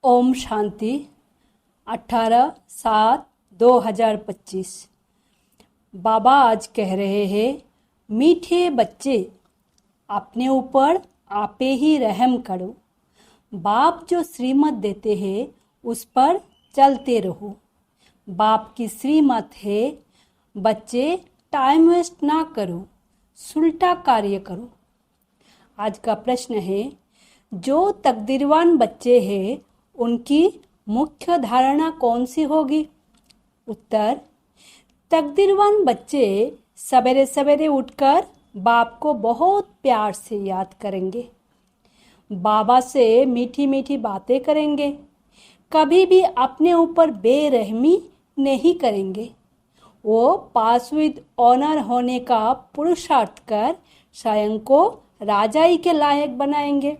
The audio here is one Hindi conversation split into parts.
ओम शांति 18/7/2025। बाबा आज कह रहे हैं, मीठे बच्चे अपने ऊपर आपे ही रहम करो। बाप जो श्रीमत देते हैं उस पर चलते रहो। बाप की श्रीमत है बच्चे टाइम वेस्ट ना करो, सुलटा कार्य करो। आज का प्रश्न है, जो तकदीरवान बच्चे हैं उनकी मुख्य धारणा कौन सी होगी? उत्तर, तकदीरवान बच्चे सवेरे सवेरे उठकर बाप को बहुत प्यार से याद करेंगे, बाबा से मीठी मीठी बातें करेंगे, कभी भी अपने ऊपर बेरहमी नहीं करेंगे। वो पास विद ऑनर होने का पुरुषार्थ कर स्वयं को राजाई के लायक बनाएंगे।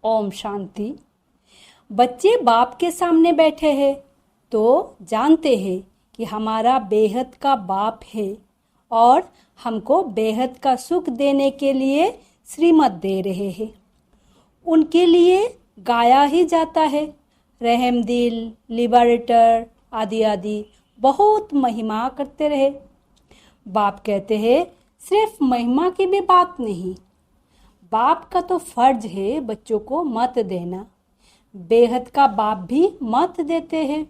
ओम शांति। बच्चे बाप के सामने बैठे हैं तो जानते हैं कि हमारा बेहद का बाप है और हमको बेहद का सुख देने के लिए श्रीमत दे रहे हैं। उनके लिए गाया ही जाता है, रहमदिल, लिबरेटर आदि आदि बहुत महिमा करते रहे। बाप कहते हैं, सिर्फ महिमा की भी बात नहीं, बाप का तो फर्ज है बच्चों को मत देना। बेहद का बाप भी मत देते हैं।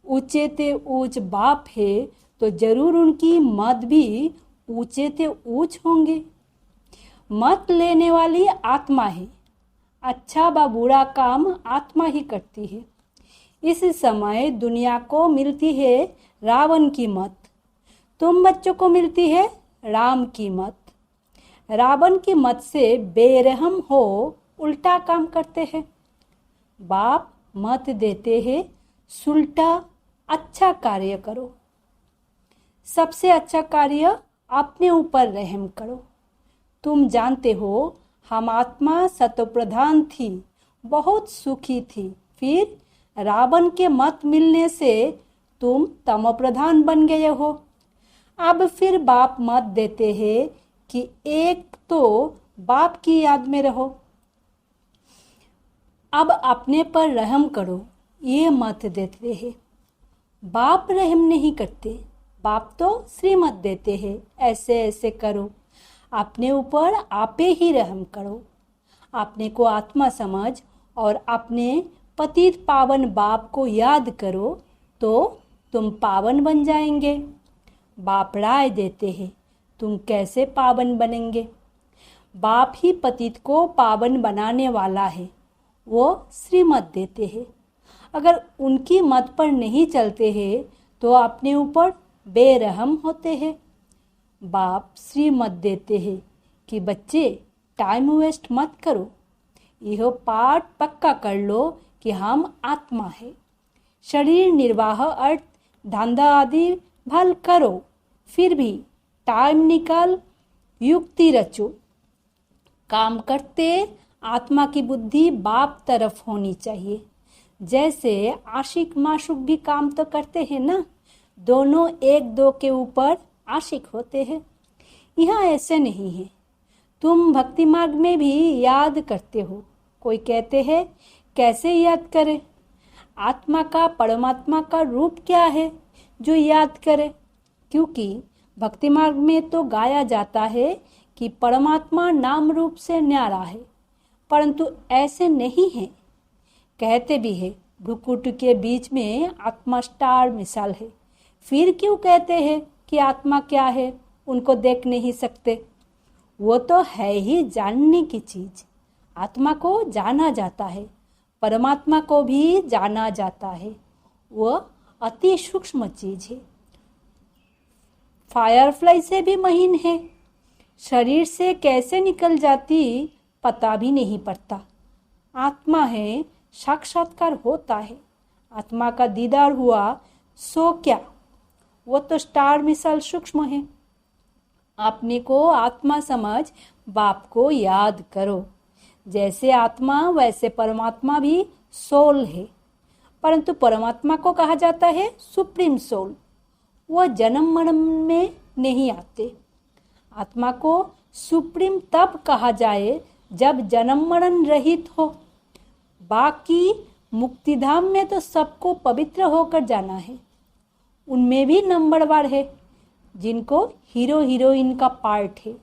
ऊंचे ते ऊंच बाप है तो जरूर उनकी मत भी ऊंचे ते ऊंच होंगे। मत लेने वाली आत्मा है, अच्छा व बुरा काम आत्मा ही करती है। इस समय दुनिया को मिलती है रावण की मत, तुम बच्चों को मिलती है राम की मत। रावण की मत से बेरहम हो उल्टा काम करते हैं। बाप मत देते हैं, सुलटा अच्छा कार्य करो। सबसे अच्छा कार्य अपने ऊपर रहम करो। तुम जानते हो हम आत्मा सतोप्रधान थी, बहुत सुखी थी, फिर रावण के मत मिलने से तुम तमोप्रधान बन गए हो। अब फिर बाप मत देते हैं कि एक तो बाप की याद में रहो, अब अपने पर रहम करो, ये मत देते हैं। बाप रहम नहीं करते, बाप तो श्रीमत देते हैं, ऐसे ऐसे करो, अपने ऊपर आपे ही रहम करो। अपने को आत्मा समझ और अपने पतित पावन बाप को याद करो तो तुम पावन बन जाएंगे। बाप राय देते हैं, तुम कैसे पावन बनेंगे? बाप ही पतित को पावन बनाने वाला है, वो श्रीमत देते हैं। अगर उनकी मत पर नहीं चलते हैं तो अपने ऊपर बेरहम होते हैं। बाप श्रीमत देते हैं कि बच्चे टाइम वेस्ट मत करो, यह पाठ पक्का कर लो कि हम आत्मा है। शरीर निर्वाह अर्थ धंधा आदि भल करो, फिर भी टाइम निकाल युक्ति रचो। काम करते आत्मा की बुद्धि बाप तरफ होनी चाहिए। जैसे आशिक माशुक भी काम तो करते हैं ना, दोनों एक दो के ऊपर आशिक होते हैं। यहाँ ऐसे नहीं है। तुम भक्ति मार्ग में भी याद करते हो। कोई कहते हैं कैसे याद करें? आत्मा का परमात्मा का रूप क्या है जो याद करे? क्योंकि भक्ति मार्ग में तो गाया जाता है कि परमात्मा नाम रूप से न्यारा है, परंतु ऐसे नहीं है। कहते भी है भ्रुकुट के बीच में आत्मा स्टार मिसाल है। फिर क्यों कहते हैं कि आत्मा क्या है, उनको देख नहीं सकते? वो तो है ही जानने की चीज। आत्मा को जाना जाता है, परमात्मा को भी जाना जाता है। वो अति सूक्ष्म चीज है, फायरफ्लाई से भी महीन है। शरीर से कैसे निकल जाती पता भी नहीं पड़ता। आत्मा है, साक्षात्कार होता है, आत्मा का दीदार हुआ सो क्या, वो तो स्टार मिसाल सूक्ष्म है। अपने को आत्मा समझ बाप को याद करो। जैसे आत्मा वैसे परमात्मा भी सोल है, परंतु परमात्मा को कहा जाता है सुप्रीम सोल। वह जन्म मरण में नहीं आते। आत्मा को सुप्रीम तब कहा जाए जब जन्म मरण रहित हो। बाकी मुक्तिधाम में तो सबको पवित्र होकर जाना है। उनमें भी नंबरवार है जिनको हीरो हीरोइन का पार्ट है।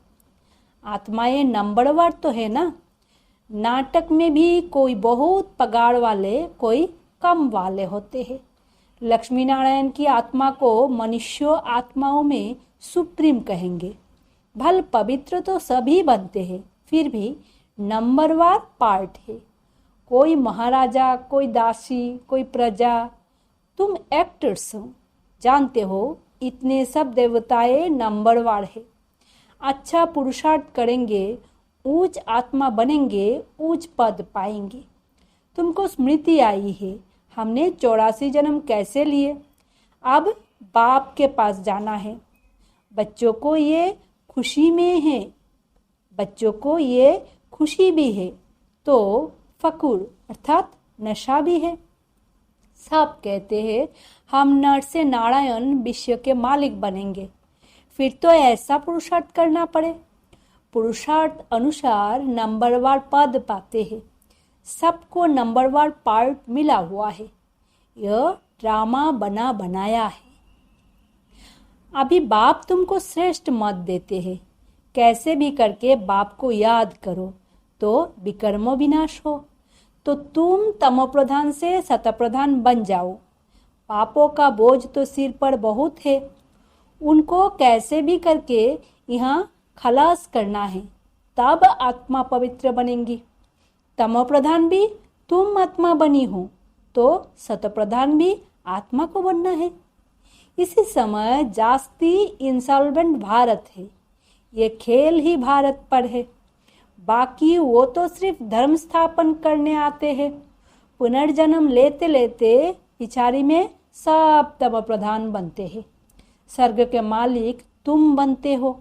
आत्माएं नंबरवार तो है ना। नाटक में भी कोई बहुत पगार वाले, कोई कम वाले होते हैं। लक्ष्मी नारायण की आत्मा को मनुष्य आत्माओं में सुप्रीम कहेंगे। भल पवित्र तो सभी बनते हैं, फिर भी नंबरवार पार्ट है। कोई महाराजा, कोई दासी, कोई प्रजा। तुम एक्टर्स हो, जानते हो इतने सब देवताएं नंबरवार है। अच्छा पुरुषार्थ करेंगे, ऊंच आत्मा बनेंगे, ऊंच पद पाएंगे। तुमको स्मृति आई है हमने 84 जन्म कैसे लिए। अब बाप के पास जाना है। बच्चों को ये खुशी में है, बच्चों को ये खुशी भी है तो फकुर अर्थात नशा भी है। सब कहते हैं हम नर से नारायण विश्व के मालिक बनेंगे। फिर तो ऐसा पुरुषार्थ करना पड़े। पुरुषार्थ अनुसार नंबरवार पद पाते हैं। सबको नंबरवार पार्ट मिला हुआ है। यह ड्रामा बना बनाया है। अभी बाप तुमको श्रेष्ठ मत देते हैं। कैसे भी करके बाप को याद करो तो विकर्मो विनाश हो। तो तुम तमोप्रधान से सतप्रधान बन जाओ। पापों का बोझ तो सिर पर बहुत है, उनको कैसे भी करके यहाँ खलास करना है, तब आत्मा पवित्र बनेंगी। तमोप्रधान भी तुम आत्मा बनी हो तो सतप्रधान भी आत्मा को बनना है। इसी समय जास्ती इंसॉल्वेंट भारत है। ये खेल ही भारत पर है। बाकी वो तो सिर्फ धर्म स्थापन करने आते हैं। पुनर्जन्म लेते लेते पिछाड़ी में सब तमोप्रधान बनते हैं। स्वर्ग के मालिक तुम बनते हो।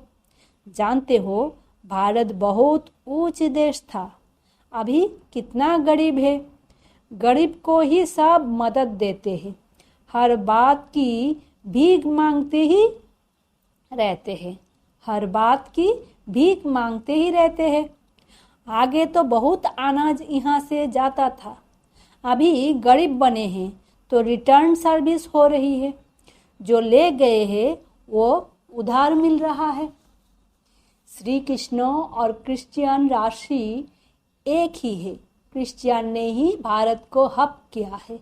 जानते हो भारत बहुत ऊंच देश था, अभी कितना गरीब है। गरीब को ही सब मदद देते हैं, हर बात की भीख मांगते ही रहते हैं, हर बात की भीख मांगते ही रहते हैं। आगे तो बहुत अनाज यहाँ से जाता था, अभी गरीब बने हैं तो रिटर्न सर्विस हो रही है। जो ले गए हैं वो उधार मिल रहा है। श्री कृष्ण और क्रिश्चियन राशि एक ही है। क्रिश्चियन ने ही भारत को हप किया है।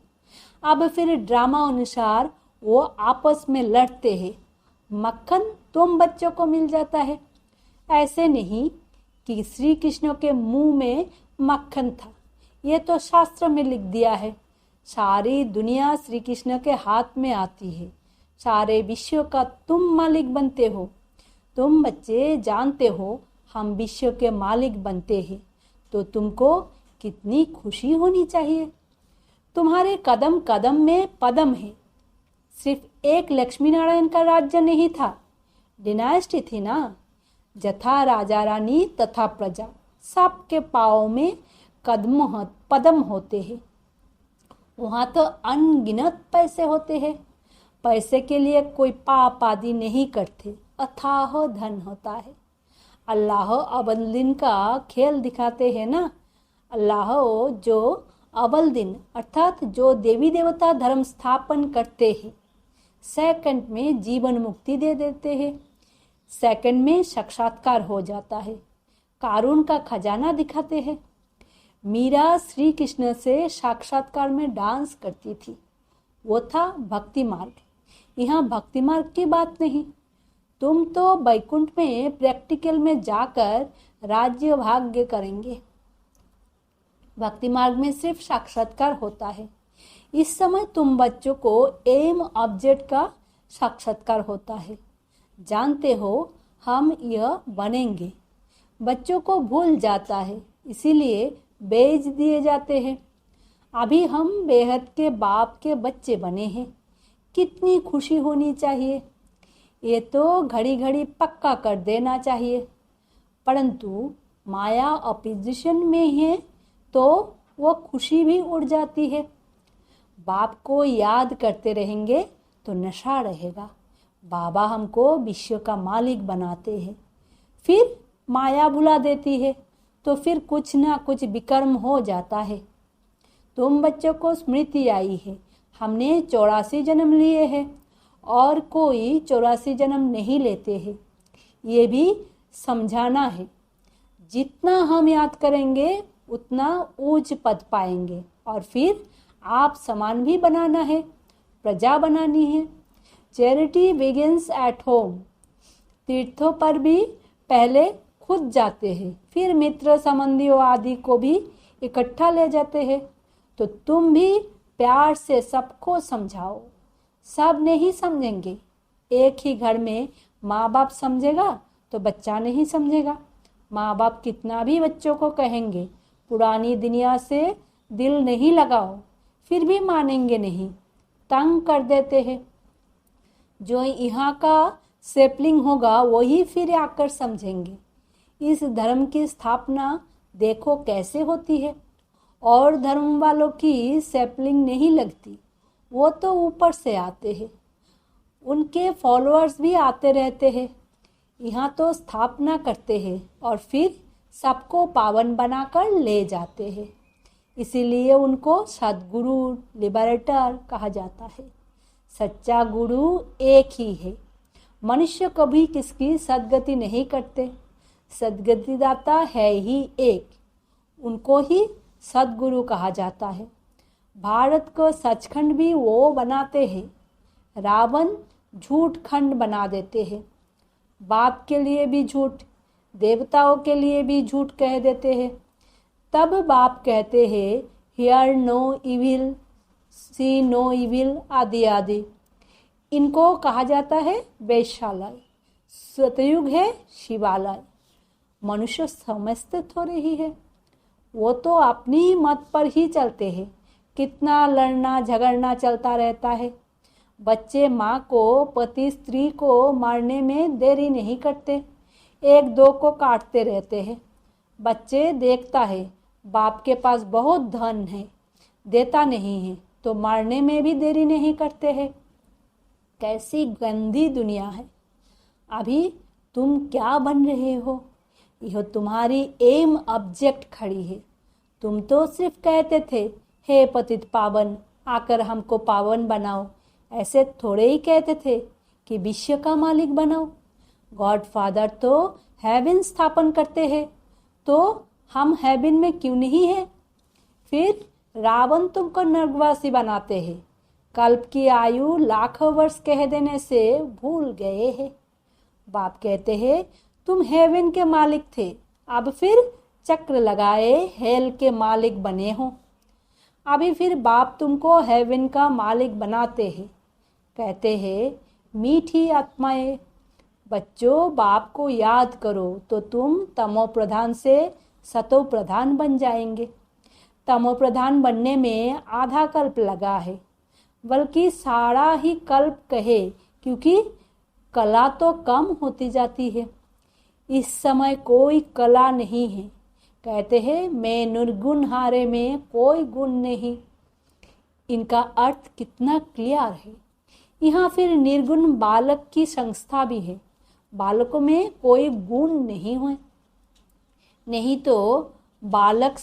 अब फिर ड्रामा अनुसार वो आपस में लड़ते हैं। मक्खन तुम बच्चों को मिल जाता है। ऐसे नहीं कि श्री कृष्ण के मुंह में मक्खन था, ये तो शास्त्र में लिख दिया है। सारी दुनिया श्री कृष्ण के हाथ में आती है। सारे विश्व का तुम मालिक बनते हो। तुम बच्चे जानते हो हम विश्व के मालिक बनते हैं तो तुमको कितनी खुशी होनी चाहिए। तुम्हारे कदम कदम में पदम है। सिर्फ एक लक्ष्मी नारायण का राज्य नहीं था, डिनास्टी थी ना। जथा राजा रानी तथा प्रजा, सबके पाँव में पदम होते हैं। वहाँ तो अनगिनत पैसे होते हैं। पैसे के लिए कोई पाप आदि नहीं करते, अथाह धन होता है। अल्लाह अव्वल दिन का खेल दिखाते हैं ना। अल्लाह जो अव्वल दिन अर्थात जो देवी देवता धर्म स्थापन करते हैं, सेकंड में जीवन मुक्ति दे देते हैं, सेकंड में साक्षात्कार हो जाता है। कारून का खजाना दिखाते हैं। मीरा श्री कृष्ण से साक्षात्कार में डांस करती थी, वो था भक्ति मार्ग। यहाँ भक्ति मार्ग की बात नहीं। तुम तो वैकुंठ में प्रैक्टिकल में जाकर राज्य भाग्य करेंगे। भक्ति मार्ग में सिर्फ साक्षात्कार होता है। इस समय तुम बच्चों को एम ऑब्जेक्ट का साक्षात्कार होता है। जानते हो हम यह बनेंगे। बच्चों को भूल जाता है, इसीलिए बेच दिए जाते हैं। अभी हम बेहद के बाप के बच्चे बने हैं। कितनी खुशी होनी चाहिए। ये तो घड़ी घड़ी पक्का कर देना चाहिए। परंतु माया अपोजिशन में है तो वो खुशी भी उड़ जाती है। बाप को याद करते रहेंगे तो नशा रहेगा। बाबा हमको विश्व का मालिक बनाते हैं, फिर माया भुला देती है तो फिर कुछ ना कुछ विकर्म हो जाता है। तुम बच्चों को स्मृति आई है, हमने 84 जन्म लिए हैं और कोई 84 जन्म नहीं लेते हैं, ये भी समझाना है। जितना हम याद करेंगे उतना ऊंच पद पाएंगे और फिर आप समान भी बनाना है, प्रजा बनानी है। Charity begins at home. तीर्थों पर भी पहले खुद जाते हैं, फिर मित्र संबंधियों आदि को भी इकट्ठा ले जाते हैं। तो तुम भी प्यार से सबको समझाओ। सब नहीं समझेंगे। एक ही घर में माँ बाप समझेगा तो बच्चा नहीं समझेगा। माँ बाप कितना भी बच्चों को कहेंगे पुरानी दुनिया से दिल नहीं लगाओ, फिर भी मानेंगे नहीं, तंग कर देते हैं। जो यहाँ का सेपलिंग होगा वही फिर आकर समझेंगे। इस धर्म की स्थापना देखो कैसे होती है। और धर्म वालों की सेपलिंग नहीं लगती, वो तो ऊपर से आते हैं, उनके फॉलोअर्स भी आते रहते हैं। यहाँ तो स्थापना करते हैं और फिर सबको पावन बनाकर ले जाते हैं। इसीलिए उनको सद्गुरु लिबरेटर कहा जाता है। सच्चा गुरु एक ही है। मनुष्य कभी किसकी सद्गति नहीं करते। सद्गति दाता है ही एक, उनको ही सद्गुरु कहा जाता है। भारत को सचखंड भी वो बनाते हैं, रावण झूठ खंड बना देते हैं। बाप के लिए भी झूठ, देवताओं के लिए भी झूठ कह देते हैं। तब बाप कहते हैं hear no evil, see no evil आदि आदि। इनको कहा जाता है वैश्यालय। सतयुग है शिवालय। मनुष्य समझते थोड़े ही है, वो तो अपनी मत पर ही चलते हैं। कितना लड़ना झगड़ना चलता रहता है। बच्चे माँ को, पति स्त्री को मारने में देरी नहीं करते, एक दो को काटते रहते हैं। बच्चे देखता है बाप के पास बहुत धन है, देता नहीं है, तो मारने में भी देरी नहीं करते हैं। कैसी गंदी दुनिया है। अभी तुम क्या बन रहे हो, यह तुम्हारी एम ऑब्जेक्ट खड़ी है। तुम तो सिर्फ कहते थे हे पतित पावन, आकर हमको पावन बनाओ। ऐसे थोड़े ही कहते थे कि विश्व का मालिक बनाओ। गॉड फादर तो हेवन स्थापन करते हैं, तो हम हेवन में क्यों नहीं है। फिर रावण तुमको नरकवासी बनाते हैं। कल्प की आयु लाखों वर्ष कह देने से भूल गए हैं। बाप कहते हैं तुम हेवन के मालिक थे, अब फिर चक्र लगाए हेल के मालिक बने हो। अभी फिर बाप तुमको हेवन का मालिक बनाते हैं। कहते हैं मीठी आत्माएं, बच्चों बाप को याद करो तो तुम तमो प्रधान से सतो प्रधान बन जाएंगे। तमो प्रधान बनने में आधा कल्प लगा है, बल्कि सारा ही कल्प कहे, क्योंकि कला तो कम होती जाती है। इस समय कोई कला नहीं है। कहते हैं मैं निर्गुण हारे में कोई गुण नहीं। इनका अर्थ कितना क्लियर है। यहाँ फिर निर्गुण बालक की संस्था भी है। बालकों में कोई गुण नहीं हुए, नहीं तो बालक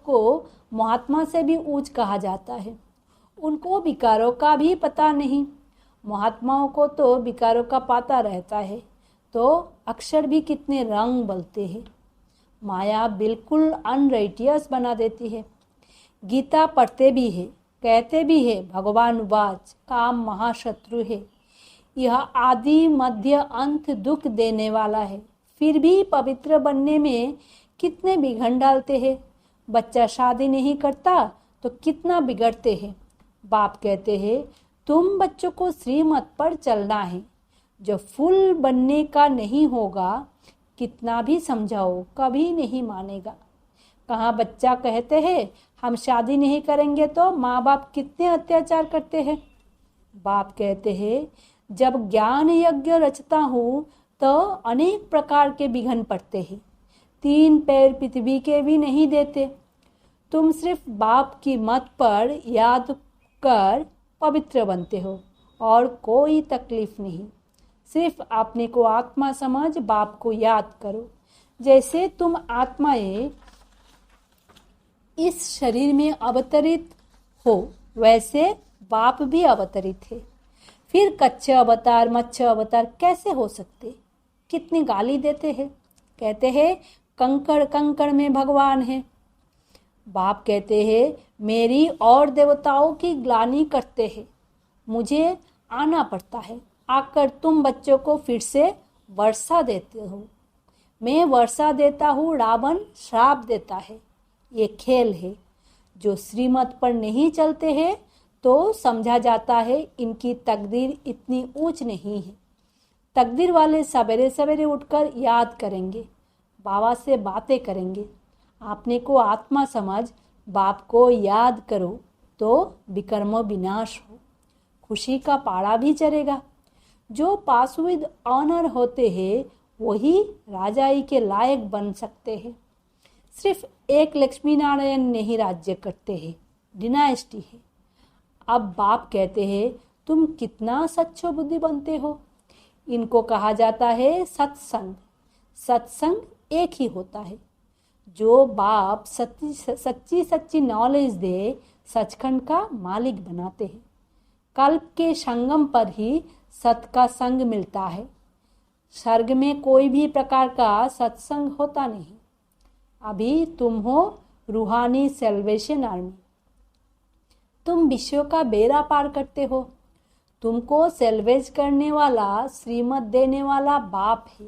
को महात्मा से भी ऊंच कहा जाता है। उनको विकारों का भी पता नहीं। महात्माओं को तो विकारों का पता रहता है, तो अक्षर भी कितने रंग बलते हैं। माया बिल्कुल अनराइटियस बना देती है। गीता पढ़ते भी है, कहते भी है भगवान वाच काम महाशत्रु है, यह आदि मध्य अंत दुख देने वाला है। फिर भी पवित्र बनने में कितने बिघन डालते हैं। बच्चा शादी नहीं करता तो कितना बिगड़ते हैं। बाप कहते हैं तुम बच्चों को श्रीमत पर चलना है। जो फूल बनने का नहीं होगा, कितना भी समझाओ कभी नहीं मानेगा। कहाँ बच्चा कहते हैं हम शादी नहीं करेंगे तो माँ बाप कितने अत्याचार करते हैं। बाप कहते हैं जब ज्ञान यज्ञ रचता हूँ तो अनेक प्रकार के विघ्न पड़ते हैं। 3 पैर पृथ्वी के भी नहीं देते। तुम सिर्फ बाप की मत पर याद कर पवित्र बनते हो और कोई तकलीफ नहीं। सिर्फ अपने को आत्मा समझ बाप को याद करो। जैसे तुम आत्माएं इस शरीर में अवतरित हो वैसे बाप भी अवतरित है। फिर कच्चे अवतार मत्स्य अवतार कैसे हो सकते? कितनी गाली देते हैं, कहते हैं कंकड़ कंकड़ में भगवान है। बाप कहते हैं मेरी और देवताओं की ग्लानि करते हैं, मुझे आना पड़ता है, आकर तुम बच्चों को फिर से वर्षा देते हो। मैं वर्षा देता हूँ, रावण श्राप देता है। ये खेल है। जो श्रीमत पर नहीं चलते हैं तो समझा जाता है इनकी तकदीर इतनी ऊंच नहीं है। तकदीर वाले सवेरे सवेरे उठकर याद करेंगे, बाबा से बातें करेंगे। आपने को आत्मा समझ बाप को याद करो तो विकर्म विनाश हो, खुशी का पारा भी चढ़ेगा। जो पास विद ऑनर होते हैं वही राजाई के लायक बन सकते हैं। सिर्फ एक लक्ष्मी नारायण नहीं राज्य करते हैं, डिनाइस्टी है। अब बाप कहते हैं तुम कितना सच्चो बुद्धि बनते हो। इनको कहा जाता है सत्संग। सत्संग एक ही होता है। जो बाप सच्ची सच्ची नॉलेज दे सचखंड का मालिक बनाते हैं। कल्प के संगम पर ही सत का संग मिलता है। स्वर्ग में कोई भी प्रकार का सत्संग होता नहीं। अभी तुम हो रूहानी सेल्वेशन आर्मी। तुम विश्व का बेड़ा पार करते हो। तुमको सेल्वेज करने वाला, श्रीमत देने वाला बाप है।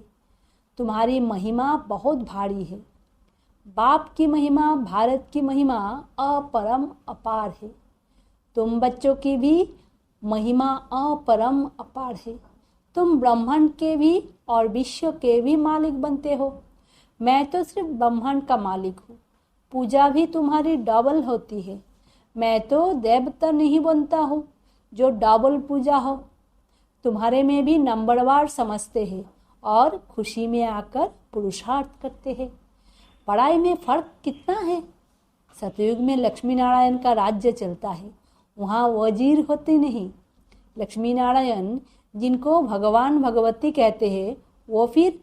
तुम्हारी महिमा बहुत भारी है। बाप की महिमा, भारत की महिमा अपरम अपार है। तुम बच्चों की भी महिमा अपरम अपार है। तुम ब्रह्मांड के भी और विश्व के भी मालिक बनते हो। मैं तो सिर्फ ब्रह्मांड का मालिक हूँ। पूजा भी तुम्हारी डबल होती है। मैं तो देवता नहीं बनता हूँ जो डबल पूजा हो। तुम्हारे में भी नंबरवार समझते हैं और खुशी में आकर पुरुषार्थ करते हैं। पढ़ाई में फर्क कितना है। सतयुग में लक्ष्मी नारायण का राज्य चलता है, वहाँ वजीर होते नहीं। लक्ष्मी नारायण जिनको भगवान भगवती कहते हैं वो फिर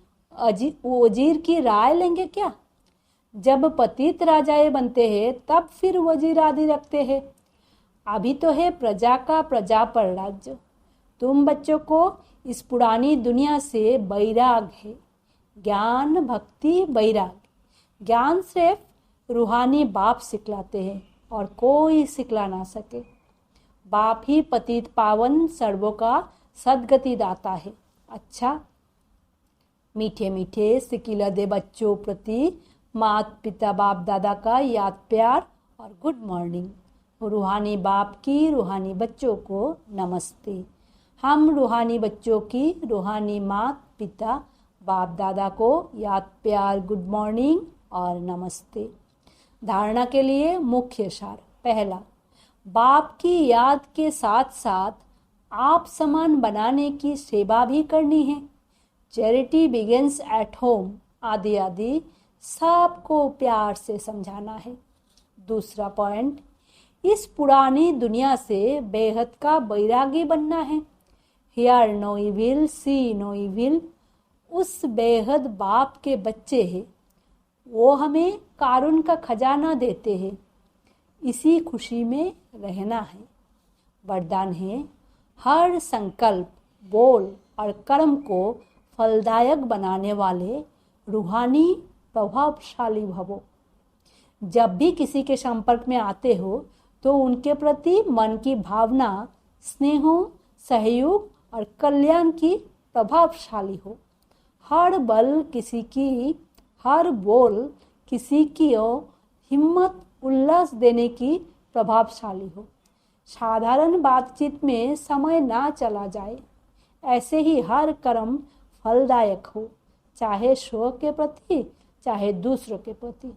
वजीर की राय लेंगे क्या? जब पतित राजाएं बनते हैं तब फिर वजीर आदि रखते हैं। अभी तो है प्रजा का प्रजा पर राज्य। तुम बच्चों को इस पुरानी दुनिया से बैराग है। ज्ञान भक्ति बैराग। ज्ञान सिर्फ रूहानी बाप सिखलाते हैं और कोई सिखला ना सके। बाप ही पतित पावन सर्वों का सदगति दाता है। अच्छा, मीठे मीठे सिकिला दे बच्चों प्रति माता पिता बाप दादा का याद प्यार और गुड मॉर्निंग। रूहानी बाप की रूहानी बच्चों को नमस्ते। हम रूहानी बच्चों की रूहानी माता पिता बाप दादा को याद प्यार गुड मॉर्निंग और नमस्ते। धारणा के लिए मुख्य सार। पहला, बाप की याद के साथ साथ आप समान बनाने की सेवा भी करनी है। चैरिटी बिगिंस एट होम आदि आदि सबको प्यार से समझाना है। दूसरा पॉइंट, इस पुरानी दुनिया से बेहद का बैरागी बनना है। Hear no evil, see no evil. उस बेहद बाप के बच्चे हैं। वो हमें कारुण का खजाना देते हैं। इसी खुशी में रहना है। वरदान है, हर संकल्प, बोल और कर्म को फलदायक बनाने वाले रूहानी प्रभावशाली भवो। जब भी किसी के संपर्क में आते हो तो उनके प्रति मन की भावना स्नेह, सहयोग और कल्याण की प्रभावशाली हो। हर बल किसी की, हर बोल किसी की हिम्मत उल्लास देने की प्रभावशाली हो। साधारण बातचीत में समय ना चला जाए। ऐसे ही हर कर्म फलदायक हो, चाहे स्व के प्रति चाहे दूसरों के प्रति।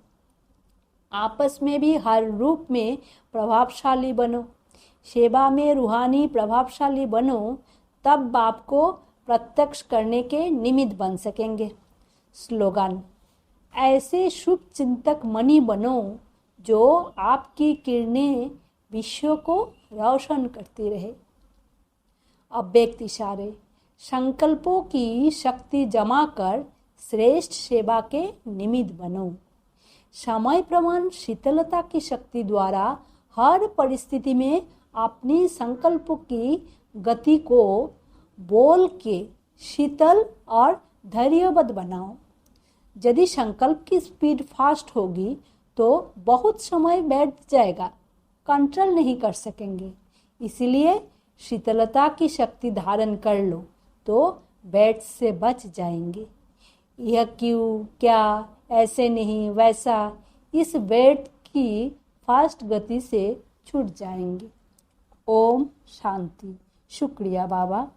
आपस में भी हर रूप में प्रभावशाली बनो। सेवा में रूहानी प्रभावशाली बनो, तब बाप को प्रत्यक्ष करने के निमित्त बन सकेंगे। स्लोगन, ऐसे शुभ चिंतक मणि बनो जो आपकी किरणें विश्व को रोशन करती रहे। अव्यक्त इशारे, संकल्पों की शक्ति जमा कर श्रेष्ठ सेवा के निमित्त बनो। समय प्रमाण शीतलता की शक्ति द्वारा हर परिस्थिति में अपनी संकल्प की गति को बोल के शीतल और धैर्यवत बनाओ। यदि संकल्प की स्पीड फास्ट होगी तो बहुत समय बैठ जाएगा, कंट्रोल नहीं कर सकेंगे। इसलिए शीतलता की शक्ति धारण कर लो तो बैठ से बच जाएंगे। यह क्यों, क्या, ऐसे नहीं, वैसा, इस बैठ की फास्ट गति से छूट जाएंगे। ओम शांति। शुक्रिया बाबा।